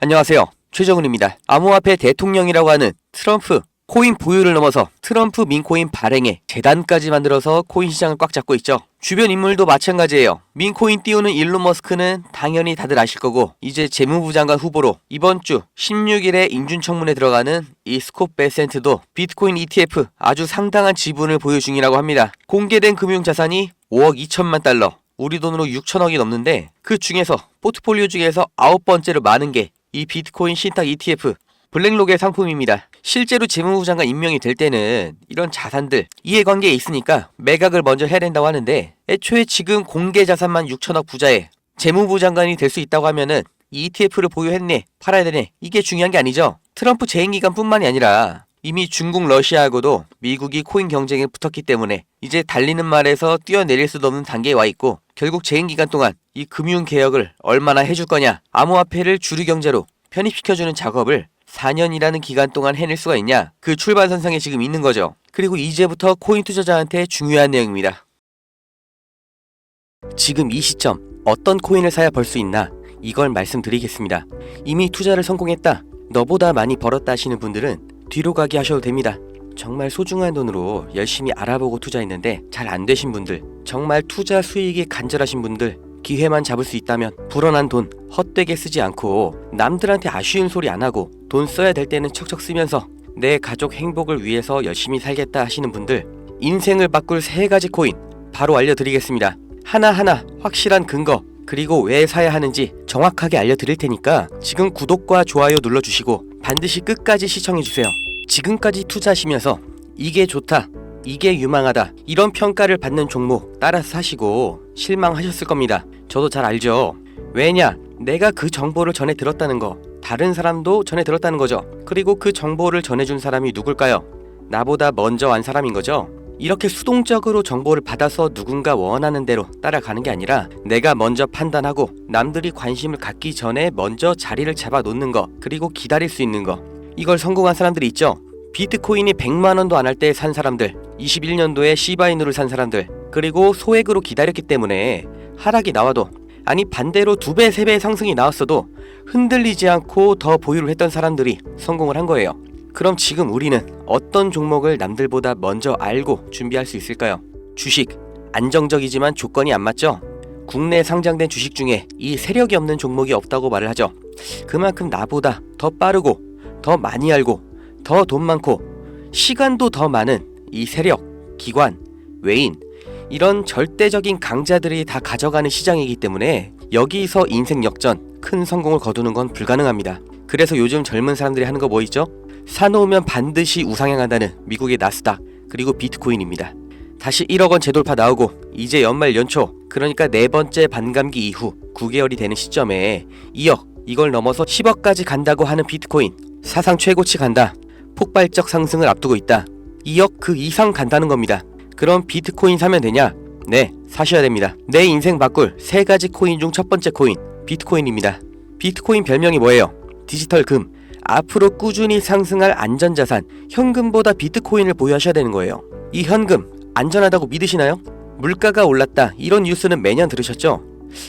안녕하세요. 최정훈입니다. 암호화폐 대통령이라고 하는 트럼프 코인 보유를 넘어서 트럼프 민코인 발행에 재단까지 만들어서 코인 시장을 꽉 잡고 있죠. 주변 인물도 마찬가지예요. 민코인 띄우는 일론 머스크는 당연히 다들 아실 거고, 이제 재무부 장관 후보로 이번 주 16일에 인준청문회 들어가는 이 스콧 베센트도 비트코인 ETF 아주 상당한 지분을 보유 중이라고 합니다. 공개된 금융자산이 5억 2천만 달러, 우리 돈으로 6천억이 넘는데, 그 중에서 포트폴리오 중에서 9번째로 많은 게 이 비트코인 신탁 ETF 블랙록의 상품입니다. 실제로 재무부 장관 임명이 될 때는 이런 자산들 이해관계에 있으니까 매각을 먼저 해야 된다고 하는데, 애초에 지금 공개 자산만 6천억 부자에 재무부 장관이 될 수 있다고 하면은 이 ETF를 보유했네, 팔아야 되네, 이게 중요한 게 아니죠. 트럼프 재임 기간뿐만이 아니라 이미 중국, 러시아하고도 미국이 코인 경쟁에 붙었기 때문에 이제 달리는 말에서 뛰어내릴 수도 없는 단계에 와 있고, 결국 재임 기간 동안 이 금융 개혁을 얼마나 해줄 거냐, 암호화폐를 주류 경제로 편입시켜주는 작업을 4년이라는 기간 동안 해낼 수가 있냐, 그 출발선상에 지금 있는 거죠. 그리고 이제부터 코인 투자자한테 중요한 내용입니다. 지금 이 시점 어떤 코인을 사야 벌 수 있나, 이걸 말씀드리겠습니다. 이미 투자를 성공했다, 너보다 많이 벌었다 하시는 분들은 뒤로 가기 하셔도 됩니다. 정말 소중한 돈으로 열심히 알아보고 투자했는데 잘 안 되신 분들, 정말 투자 수익이 간절하신 분들, 기회만 잡을 수 있다면 불어난 돈 헛되게 쓰지 않고 남들한테 아쉬운 소리 안 하고 돈 써야 될 때는 척척 쓰면서 내 가족 행복을 위해서 열심히 살겠다 하시는 분들, 인생을 바꿀 3가지 코인 바로 알려드리겠습니다. 하나하나 확실한 근거, 그리고 왜 사야 하는지 정확하게 알려드릴 테니까 지금 구독과 좋아요 눌러주시고 반드시 끝까지 시청해주세요. 지금까지 투자하시면서 이게 좋다, 이게 유망하다, 이런 평가를 받는 종목 따라서 사시고 실망하셨을 겁니다. 저도 잘 알죠. 왜냐? 내가 그 정보를 전해 들었다는 거, 다른 사람도 전해 들었다는 거죠. 그리고 그 정보를 전해준 사람이 누굴까요? 나보다 먼저 안 사람인 거죠. 이렇게 수동적으로 정보를 받아서 누군가 원하는 대로 따라가는 게 아니라 내가 먼저 판단하고 남들이 관심을 갖기 전에 먼저 자리를 잡아 놓는 거, 그리고 기다릴 수 있는 거, 이걸 성공한 사람들이 있죠. 비트코인이 100만원도 안 할 때 산 사람들, 21년도에 시바이누를 산 사람들, 그리고 소액으로 기다렸기 때문에 하락이 나와도, 아니 반대로 2배, 3배 상승이 나왔어도 흔들리지 않고 더 보유를 했던 사람들이 성공을 한 거예요. 그럼 지금 우리는 어떤 종목을 남들보다 먼저 알고 준비할 수 있을까요? 주식, 안정적이지만 조건이 안 맞죠? 국내 상장된 주식 중에 이 세력이 없는 종목이 없다고 말을 하죠. 그만큼 나보다 더 빠르고 더 많이 알고 더 돈 많고 시간도 더 많은 이 세력, 기관, 외인, 이런 절대적인 강자들이 다 가져가는 시장이기 때문에 여기서 인생 역전, 큰 성공을 거두는 건 불가능합니다. 그래서 요즘 젊은 사람들이 하는 거 뭐 있죠? 사놓으면 반드시 우상향한다는 미국의 나스닥, 그리고 비트코인입니다. 다시 1억원 재돌파 나오고 이제 연말 연초, 그러니까 4번째 반감기 이후 9개월이 되는 시점에 2억, 이걸 넘어서 10억까지 간다고 하는 비트코인, 사상 최고치 간다, 폭발적 상승을 앞두고 있다, 2억 그 이상 간다는 겁니다. 그럼 비트코인 사면 되냐? 네, 사셔야 됩니다. 내 인생 바꿀 3가지 코인 중 첫 번째 코인, 비트코인입니다. 비트코인 별명이 뭐예요? 디지털 금. 앞으로 꾸준히 상승할 안전자산, 현금보다 비트코인을 보유하셔야 되는 거예요. 이 현금 안전하다고 믿으시나요? 물가가 올랐다, 이런 뉴스는 매년 들으셨죠?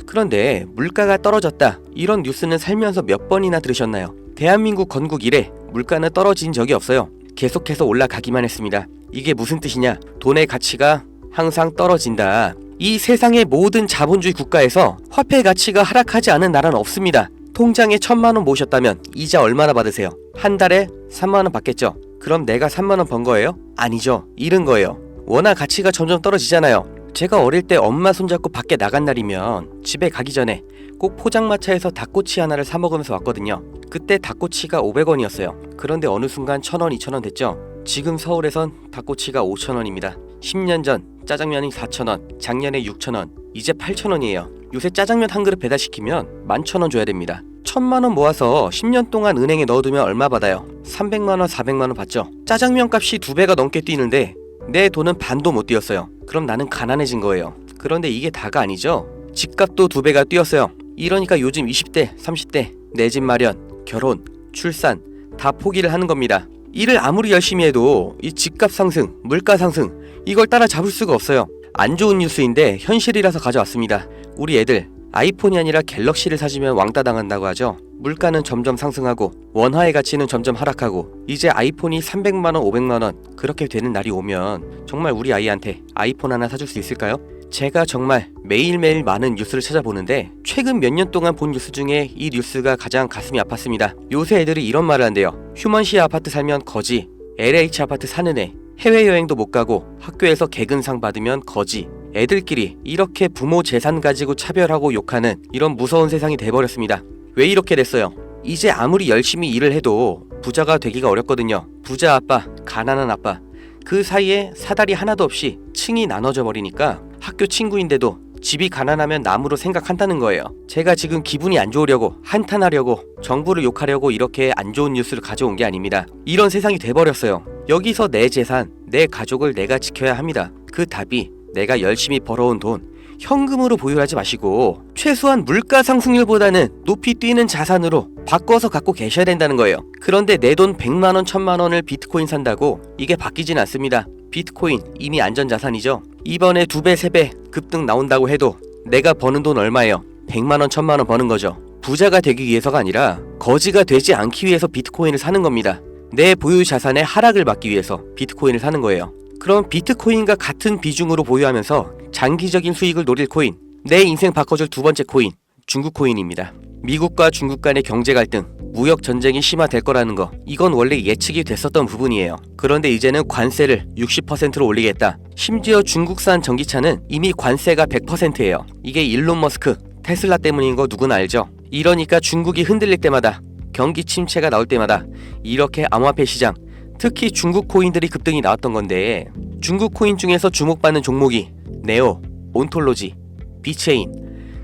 그런데 물가가 떨어졌다, 이런 뉴스는 살면서 몇 번이나 들으셨나요? 대한민국 건국 이래 물가는 떨어진 적이 없어요. 계속해서 올라가기만 했습니다. 이게 무슨 뜻이냐? 돈의 가치가 항상 떨어진다. 이 세상의 모든 자본주의 국가에서 화폐 가치가 하락하지 않은 나라는 없습니다. 통장에 1000만원 모셨다면 이자 얼마나 받으세요? 한 달에 3만원 받겠죠? 그럼 내가 3만원 번 거예요? 아니죠. 잃은 거예요. 워낙 가치가 점점 떨어지잖아요. 제가 어릴 때 엄마 손잡고 밖에 나간 날이면 집에 가기 전에 꼭 포장마차에서 닭꼬치 하나를 사 먹으면서 왔거든요. 그때 닭꼬치가 500원이었어요. 그런데 어느 순간 1000원, 2000원 됐죠. 지금 서울에선 닭꼬치가 5000원입니다. 10년 전 짜장면이 4000원, 작년에 6000원, 이제 8000원이에요. 요새 짜장면 한 그릇 배달시키면 11,000원 줘야 됩니다. 1000만원 모아서 10년 동안 은행에 넣어두면 얼마 받아요? 300만원, 400만원 받죠. 짜장면 값이 2배가 넘게 뛰는데 내 돈은 반도 못 뛰었어요. 그럼 나는 가난해진 거예요. 그런데 이게 다가 아니죠. 집값도 2배가 뛰었어요. 이러니까 요즘 20대, 30대 내 집 마련, 결혼, 출산 다 포기를 하는 겁니다. 일을 아무리 열심히 해도 이 집값 상승, 물가 상승, 이걸 따라잡을 수가 없어요. 안 좋은 뉴스인데 현실이라서 가져왔습니다. 우리 애들 아이폰이 아니라 갤럭시를 사주면 왕따 당한다고 하죠. 물가는 점점 상승하고 원화의 가치는 점점 하락하고 이제 아이폰이 300만원 500만원 그렇게 되는 날이 오면 정말 우리 아이한테 아이폰 하나 사줄 수 있을까요? 제가 정말 매일매일 많은 뉴스를 찾아보는데 최근 몇 년 동안 본 뉴스 중에 이 뉴스가 가장 가슴이 아팠습니다. 요새 애들이 이런 말을 한대요. 휴먼시 아파트 살면 거지, LH 아파트 사는 애, 해외여행도 못 가고 학교에서 개근상 받으면 거지. 애들끼리 이렇게 부모 재산 가지고 차별하고 욕하는 이런 무서운 세상이 돼버렸습니다. 왜 이렇게 됐어요? 이제 아무리 열심히 일을 해도 부자가 되기가 어렵거든요. 부자 아빠, 가난한 아빠, 그 사이에 사다리 하나도 없이 층이 나눠져 버리니까 학교 친구인데도 집이 가난하면 남으로 생각한다는 거예요. 제가 지금 기분이 안 좋으려고 한탄하려고 정부를 욕하려고 이렇게 안 좋은 뉴스를 가져온 게 아닙니다. 이런 세상이 돼버렸어요. 여기서 내 재산, 내 가족을 내가 지켜야 합니다. 그 답이 내가 열심히 벌어온 돈 현금으로 보유하지 마시고 최소한 물가 상승률보다는 높이 뛰는 자산으로 바꿔서 갖고 계셔야 된다는 거예요. 그런데 내 돈 100만원 1000만원을 비트코인 산다고 이게 바뀌진 않습니다. 비트코인 이미 안전자산이죠. 이번에 2배 3배 급등 나온다고 해도 내가 버는 돈 얼마예요? 100만원 1000만원 버는 거죠. 부자가 되기 위해서가 아니라 거지가 되지 않기 위해서 비트코인을 사는 겁니다. 내 보유 자산의 하락을 막기 위해서 비트코인을 사는 거예요. 그럼 비트코인과 같은 비중으로 보유하면서 장기적인 수익을 노릴 코인, 내 인생 바꿔줄 두 번째 코인, 중국 코인입니다. 미국과 중국 간의 경제 갈등, 무역 전쟁이 심화될 거라는 거, 이건 원래 예측이 됐었던 부분이에요. 그런데 이제는 관세를 60%로 올리겠다. 심지어 중국산 전기차는 이미 관세가 100%예요. 이게 일론 머스크, 테슬라 때문인 거 누구나 알죠. 이러니까 중국이 흔들릴 때마다, 경기 침체가 나올 때마다 이렇게 암호화폐 시장, 특히 중국 코인들이 급등이 나왔던 건데, 중국 코인 중에서 주목받는 종목이 네오, 온톨로지, 비체인,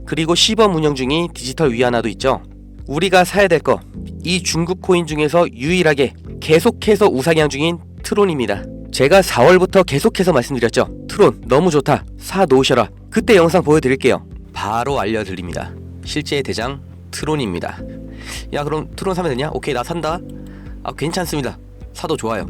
그리고 시범 운영 중인 디지털 위안화도 있죠. 우리가 사야 될 거, 이 중국 코인 중에서 유일하게 계속해서 우상향 중인 트론입니다. 제가 4월부터 계속해서 말씀드렸죠. 트론 너무 좋다, 사 놓으셔라. 그때 영상 보여드릴게요. 바로 알려드립니다. 실제 대장 트론입니다. 야, 그럼 트론 사면 되냐? 오케이, 나 산다. 괜찮습니다. 사도 좋아요.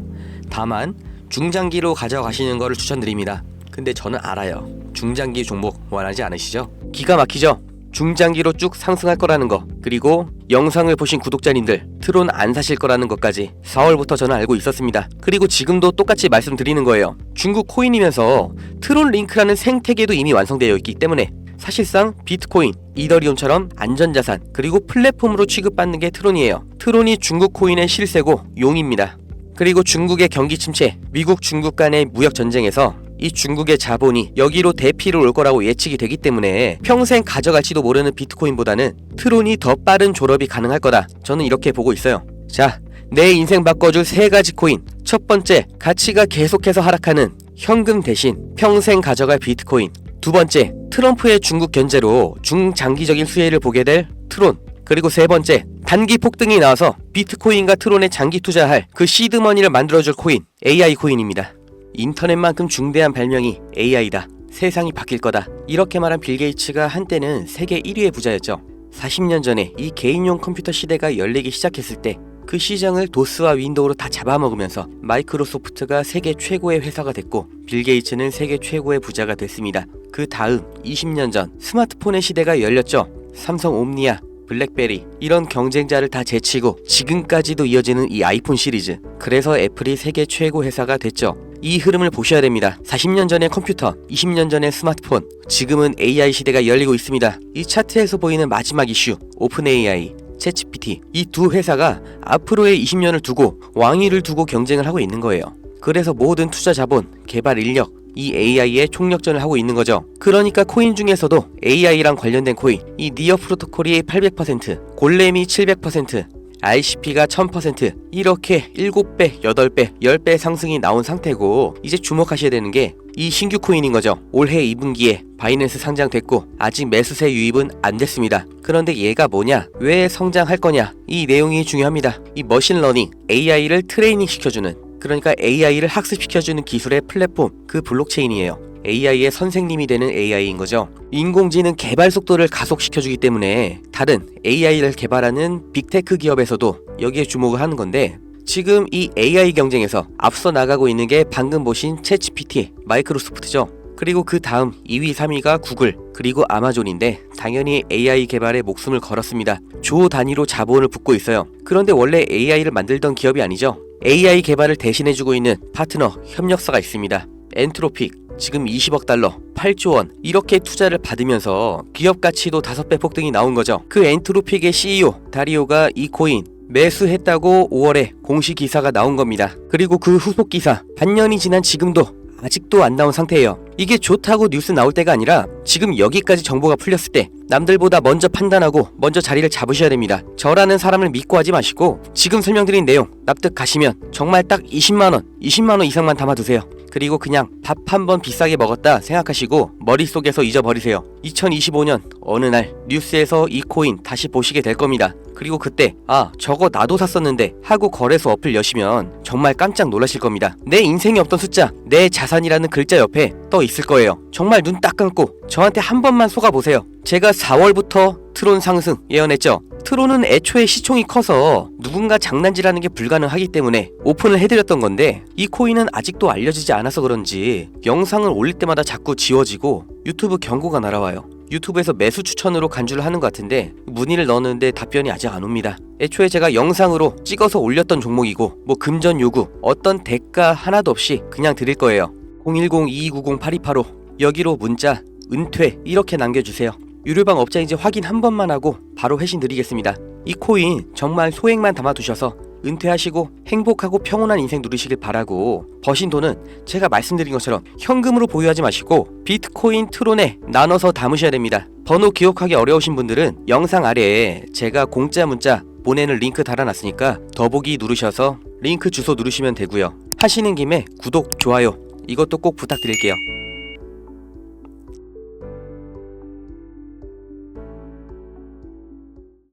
다만 중장기로 가져가시는 거를 추천드립니다. 근데 저는 알아요. 중장기 종목 원하지 않으시죠? 기가 막히죠? 중장기로 쭉 상승할 거라는 거, 그리고 영상을 보신 구독자님들 트론 안 사실 거라는 것까지 4월부터 저는 알고 있었습니다. 그리고 지금도 똑같이 말씀드리는 거예요. 중국 코인이면서 트론 링크라는 생태계도 이미 완성되어 있기 때문에 사실상 비트코인, 이더리움처럼 안전자산, 그리고 플랫폼으로 취급받는 게 트론이에요. 트론이 중국 코인의 실세고 용입니다. 그리고 중국의 경기 침체, 미국 중국 간의 무역 전쟁에서 이 중국의 자본이 여기로 대피를 올 거라고 예측이 되기 때문에 평생 가져갈지도 모르는 비트코인보다는 트론이 더 빠른 졸업이 가능할 거다. 저는 이렇게 보고 있어요. 자, 내 인생 바꿔줄 3가지 코인. 첫 번째, 가치가 계속해서 하락하는 현금 대신 평생 가져갈 비트코인. 두 번째, 트럼프의 중국 견제로 중장기적인 수혜를 보게 될 트론. 그리고 세 번째, 단기 폭등이 나와서 비트코인과 트론에 장기 투자할 그 시드머니를 만들어줄 코인, AI 코인입니다. 인터넷만큼 중대한 발명이 AI다. 세상이 바뀔 거다. 이렇게 말한 빌 게이츠가 한때는 세계 1위의 부자였죠. 40년 전에 이 개인용 컴퓨터 시대가 열리기 시작했을 때 그 시장을 도스와 윈도우로 다 잡아먹으면서 마이크로소프트가 세계 최고의 회사가 됐고 빌 게이츠는 세계 최고의 부자가 됐습니다. 그 다음 20년 전 스마트폰의 시대가 열렸죠. 삼성 옴니아, 블랙베리, 이런 경쟁자를 다 제치고 지금까지도 이어지는 이 아이폰 시리즈. 그래서 애플이 세계 최고 회사가 됐죠. 이 흐름을 보셔야 됩니다. 40년 전의 컴퓨터, 20년 전의 스마트폰, 지금은 AI 시대가 열리고 있습니다. 이 차트에서 보이는 마지막 이슈, 오픈 AI, 챗GPT, 이 두 회사가 앞으로의 20년을 두고 왕위를 두고 경쟁을 하고 있는 거예요. 그래서 모든 투자 자본, 개발 인력, 이 AI의 총력전을 하고 있는 거죠. 그러니까 코인 중에서도 AI랑 관련된 코인, 이 니어 프로토콜이 800%, 골렘이 700%, RCP가 1000%, 이렇게 7배, 8배, 10배 상승이 나온 상태고, 이제 주목하셔야 되는 게 이 신규 코인인 거죠. 올해 2분기에 바이낸스 상장됐고 아직 매수세 유입은 안 됐습니다. 그런데 얘가 뭐냐, 왜 성장할 거냐, 이 내용이 중요합니다. 이 머신러닝, AI를 트레이닝 시켜주는, 그러니까 AI를 학습시켜주는 기술의 플랫폼, 그 블록체인이에요. AI의 선생님이 되는 AI인 거죠. 인공지능 개발 속도를 가속시켜주기 때문에 다른 AI를 개발하는 빅테크 기업에서도 여기에 주목을 하는 건데, 지금 이 AI 경쟁에서 앞서 나가고 있는 게 방금 보신 챗GPT, 마이크로소프트죠. 그리고 그 다음 2위, 3위가 구글, 그리고 아마존인데 당연히 AI 개발에 목숨을 걸었습니다. 조 단위로 자본을 붓고 있어요. 그런데 원래 AI를 만들던 기업이 아니죠. AI 개발을 대신해주고 있는 파트너, 협력사가 있습니다. 엔트로픽, 지금 20억 달러, 8조 원 이렇게 투자를 받으면서 기업 가치도 5배 폭등이 나온 거죠. 그 엔트로픽의 CEO 다리오가 이 코인 매수했다고 5월에 공식 기사가 나온 겁니다. 그리고 그 후속 기사 반년이 지난 지금도 아직도 안 나온 상태예요. 이게 좋다고 뉴스 나올 때가 아니라 지금 여기까지 정보가 풀렸을 때 남들보다 먼저 판단하고 먼저 자리를 잡으셔야 됩니다. 저라는 사람을 믿고 하지 마시고 지금 설명드린 내용 납득 가시면 정말 딱 20만원 이상만 담아두세요. 그리고 그냥 밥 한 번 비싸게 먹었다 생각하시고 머릿속에서 잊어버리세요. 2025년 어느 날 뉴스에서 이 코인 다시 보시게 될 겁니다. 그리고 그때 아 저거 나도 샀었는데 하고 거래소 어플 여시면 정말 깜짝 놀라실 겁니다. 내 인생에 없던 숫자, 내 자산이라는 글자 옆에 떠 있을 거예요. 정말 눈 딱 감고 저한테 한 번만 속아보세요. 제가 4월부터 트론 상승 예언했죠. 트론은 애초에 시총이 커서 누군가 장난질하는 게 불가능하기 때문에 오픈을 해드렸던 건데 이 코인은 아직도 알려지지 않아서 그런지 영상을 올릴 때마다 자꾸 지워지고 유튜브 경고가 날아와요. 유튜브에서 매수 추천으로 간주를 하는 것 같은데 문의를 넣었는데 답변이 아직 안 옵니다. 애초에 제가 영상으로 찍어서 올렸던 종목이고 뭐 금전 요구 어떤 대가 하나도 없이 그냥 드릴 거예요. 010-2290-8285 여기로 문자 은퇴 이렇게 남겨주세요. 유료방 업자인지 확인 한 번만 하고 바로 회신 드리겠습니다. 이 코인 정말 소액만 담아두셔서 은퇴하시고 행복하고 평온한 인생 누리시길 바라고 버신 돈은 제가 말씀드린 것처럼 현금으로 보유하지 마시고 비트코인 트론에 나눠서 담으셔야 됩니다. 번호 기억하기 어려우신 분들은 영상 아래에 제가 공짜 문자 보내는 링크 달아놨으니까 더보기 누르셔서 링크 주소 누르시면 되고요. 하시는 김에 구독, 좋아요 이것도 꼭 부탁드릴게요.